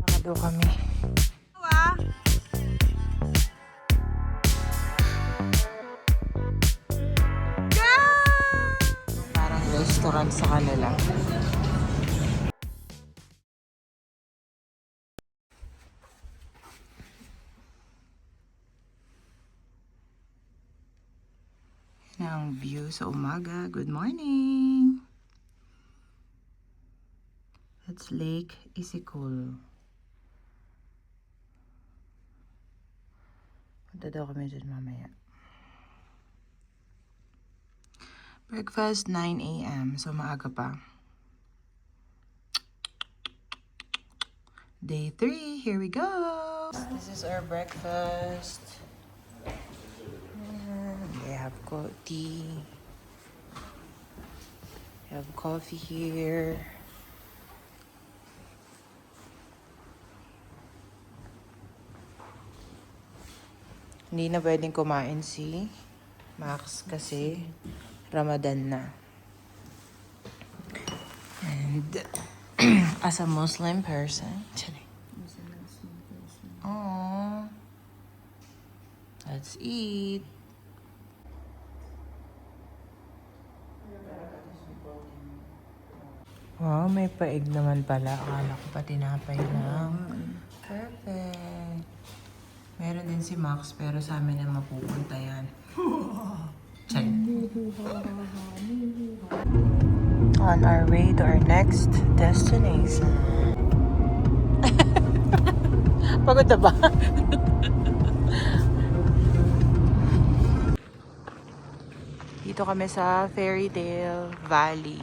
Nakado kami. Parang restaurant sa kanila. Yan ang view sa umaga. Good morning! That's Lake Isikul. Punta daw kami dyan mamaya. Breakfast 9 a.m. So maaga pa. Day 3, here we go! This is our breakfast. We have tea. We have coffee here. Hindi na pwedeng kumain si Max kasi Ramadan na. And as a Muslim person, oh, let's eat. Wow, may paig naman pala. Akala ko pa tinapay lang. Perfect. Meron din si Max, pero sa amin na mapupunta yan. Chay. On our way to our next destination. Pagod na ba? Dito kami sa Fairytale Valley.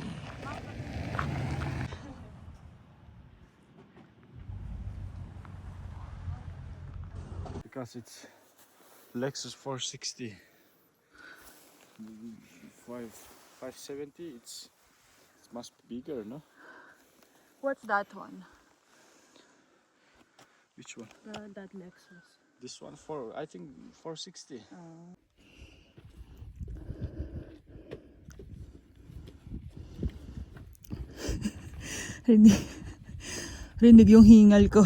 Because it's Lexus 460, 570. It must be bigger, no? What's that one? Which one? That Lexus. This one I think 460. Rinig yung hingal ko.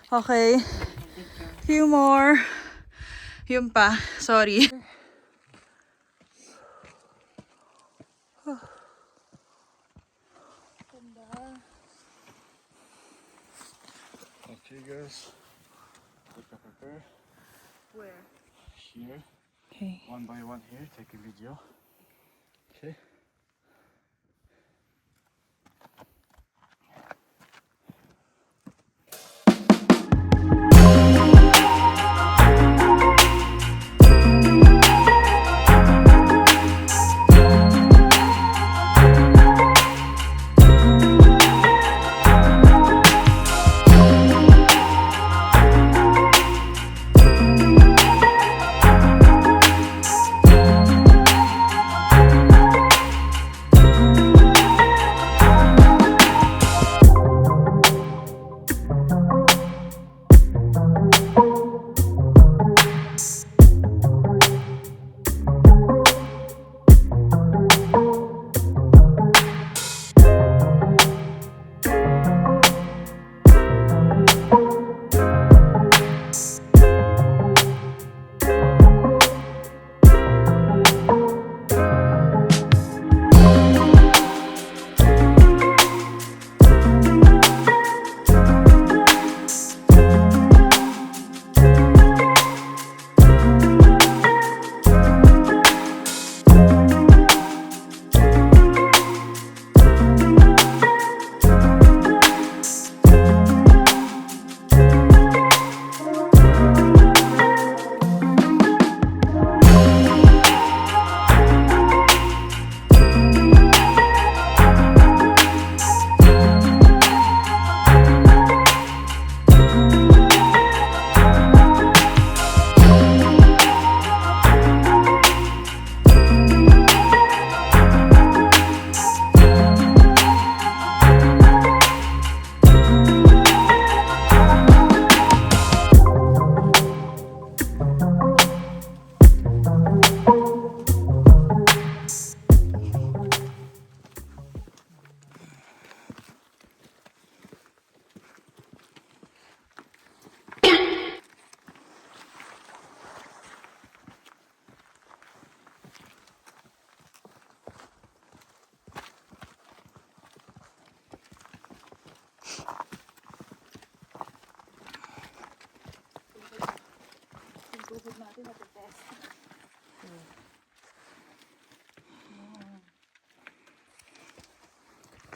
Okay. Few more. Yun pa. Sorry. Okay, guys. Take a prepare. Where? Here. Okay. One by one here. Take a video. Okay.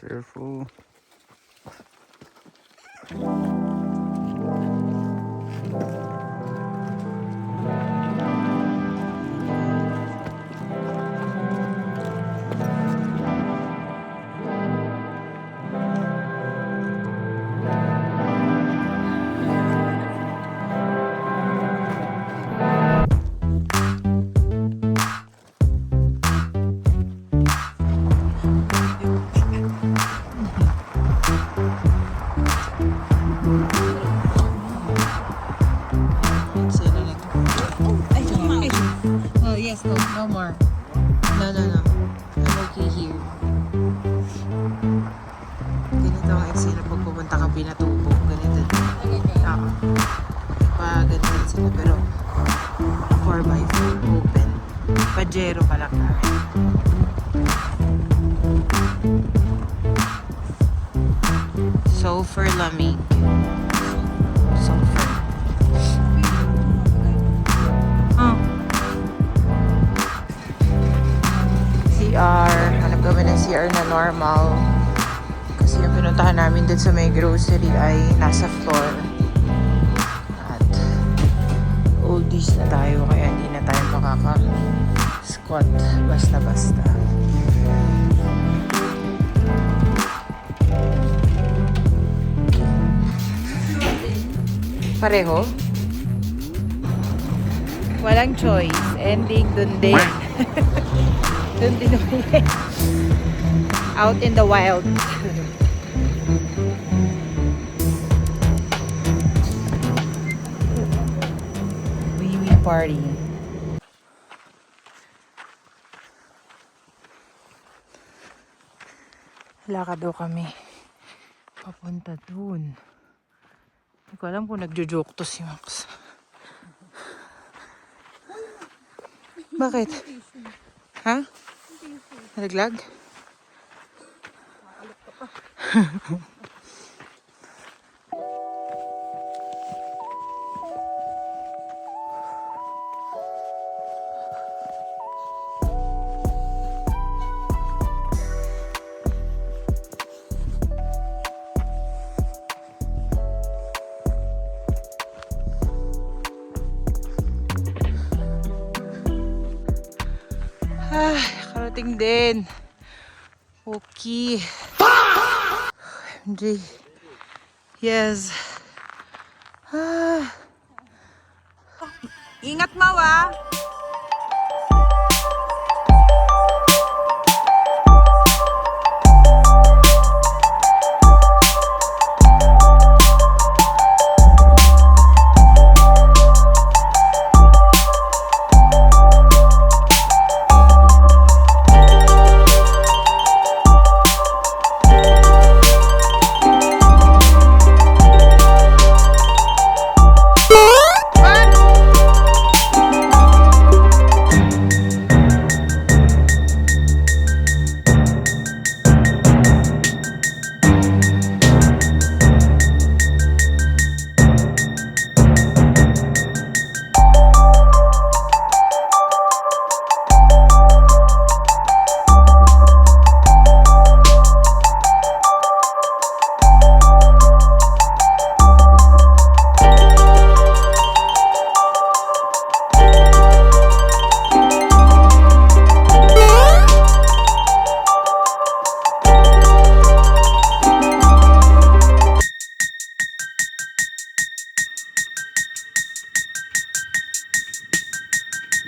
Careful. Oh, yes, no, no more. No. I'm okay here. Ganito ang eksena pag pupunta kang Pinatubo. Ganito. Oo. Ganito din sila. Pero 4x4 open. Pajero pa lang namin. Sulfur lamig. Sulfur. Oh. CR. Hanap kami ng CR na normal. Kasi yung pinuntahan namin dun sa may grocery ay nasa floor. At oldies na tayo kaya hindi na tayo makaka-squat basta-basta. Pareho? Walang choice. Ending dun din. Dun din ulit. Out in the wild. Wee party. Lakad daw kami. Papunta dun. Hindi ko alam kung nagjo-joke to si Max. Bakit? Ha? Nalaglag? Karating din. Okay. MJ. Yes. Ingat, Mawa.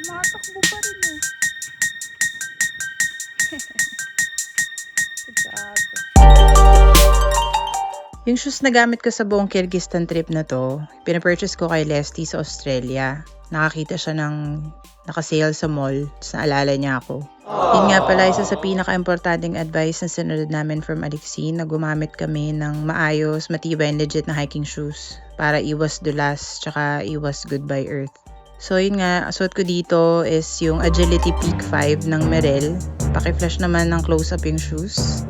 Matakbo pa rin eh. Good job. Yung shoes na gamit ko sa buong Kyrgyzstan trip na to, pinapurchase ko kay Leslie sa Australia. Nakakita siya ng nakasale sa mall, tapos naalala niya ako. Yun nga pala, isa sa pinaka-importanting advice na sinunod namin from Alexine na gumamit kami ng maayos, matibay and legit na hiking shoes para iwas dulas, tsaka iwas goodbye earth. So yun nga, suot ko dito is yung Agility Peak 5 ng Merrell. Paki-flash naman ng close-up yung shoes.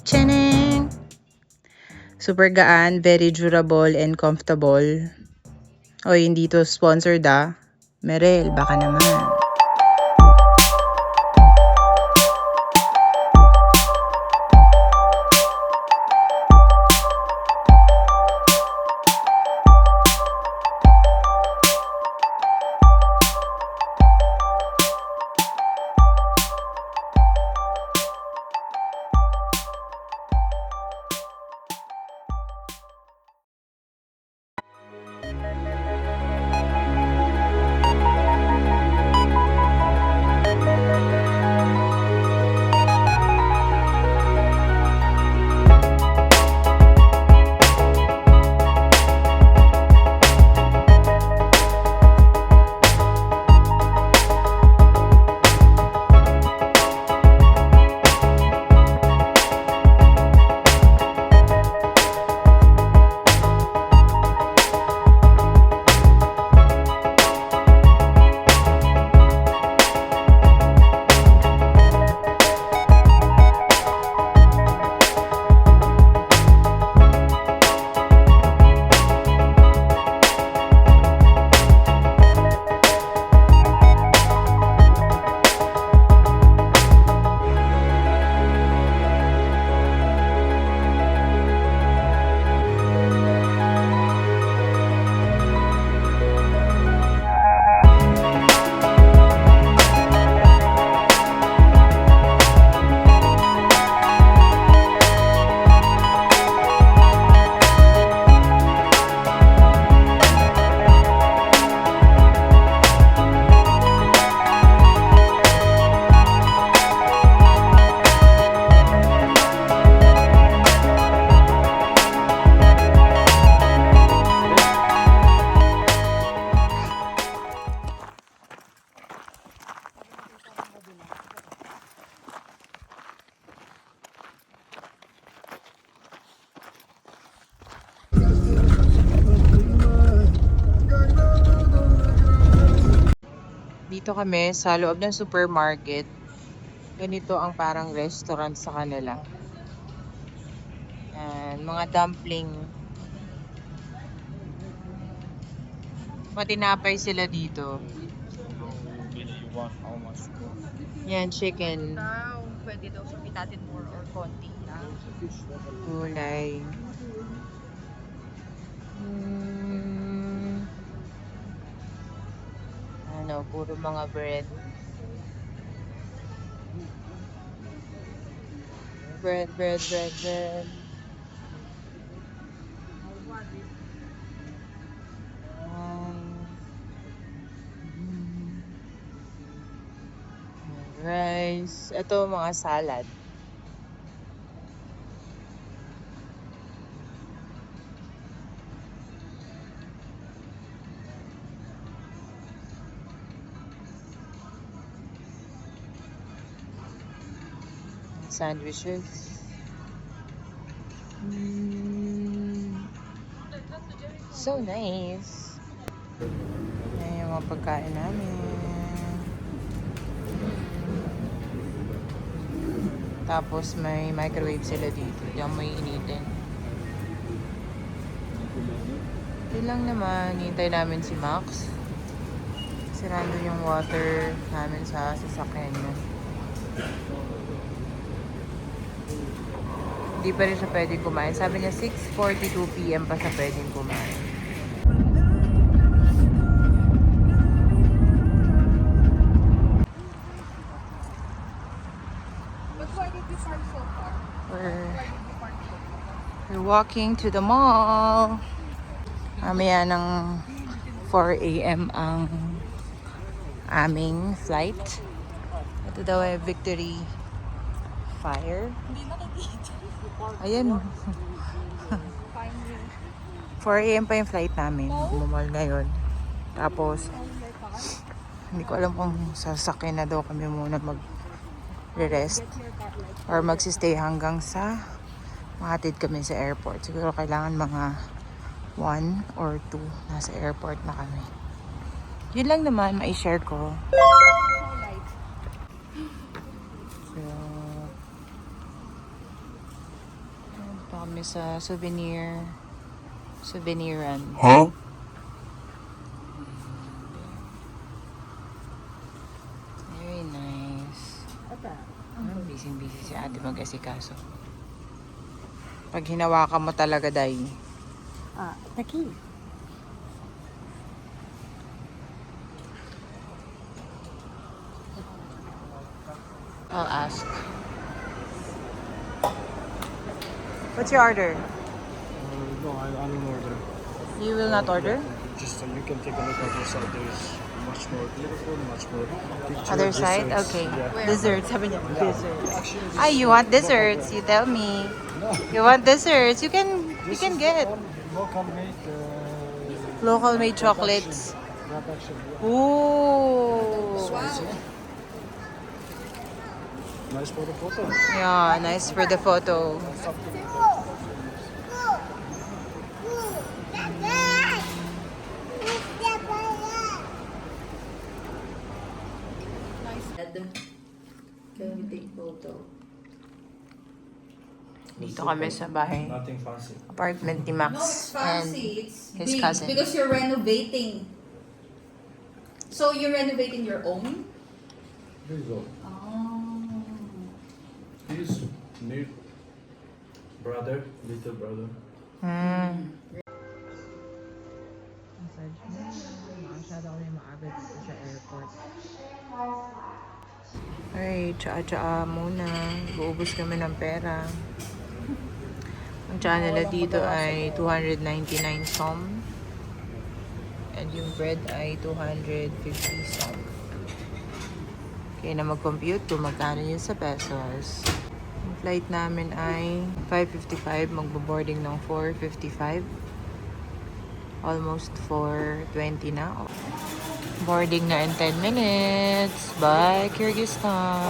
Tchaneng! Super gaan, very durable and comfortable. Oy, hindi to sponsored ah. Merel, baka naman. Dito kami sa loob ng supermarket. Ganito ang parang restaurant sa kanila. Yan, mga dumpling. Matinapay sila dito. You want how much? Yan, chicken. Pwede daw sabihin natin more or konti lang. Gulay. Ano, puro mga bread. Bread. Rice. Ito mga salad. Sandwiches. So nice. Ayan yung mga pagkain namin. Tapos may microwave sila dito. Diyan may initin. Yun lang naman. Hintay namin si Max. Sirando yung water namin sa sasakyan niya. Hindi pa rin siya pwedeng kumain. Sabi niya 6:42 PM pa siya pwedeng kumain. But why did you park so far? We're walking to the mall. Mamaya ng 4 AM ang aming flight. Ito daw ay Victory Fire. Hindi nakikita. Ayan. 4 AM pa yung flight namin. Bumamall ngayon. Tapos, hindi ko alam kung sasakyan na daw kami muna mag-rest or magsistay hanggang sa mahatid kami sa airport. Siguro kailangan mga 1 or 2 nasa airport na kami. Yun lang naman, mai-share ko. So, ito kami sa souveniran. Huh? ate mag-asikaso. Pag hinawakan mo talaga, Day. Taki. I'll ask. What's your order? No, I don't order. You will not order? Just you can take a look at your side. There's much more beautiful, much more picture. Other side? desserts. Okay. Yeah. Desserts. Sabi niya, desserts. Actually, Ah, you want desserts? You tell me. No. You want desserts? You can This is get local made. local made chocolates. Not actually. Ooh. Nice for the photo. Yeah, nice for the photo. Can we take photo? Dito kami sa bahay. Nothing fancy. Apartment ni Max No, it's fancy. It's his big cousin. because you're renovating. So you're renovating your own? Here you go. Oh. He's new brother, little brother. Masyado kami maagad dito sa airport. Ay, tsaa-tsaa muna. Buubos kami ng pera. Ang tsaa nila dito ay 299 som. And yung bread ay 250 som. Kaya na mag-compute kung magkano yun sa pesos. Yung flight namin ay 5:55. Magbo-boarding ng 4:55. Almost 4:20 na. Boarding na in 10 minutes. Bye, Kyrgyzstan!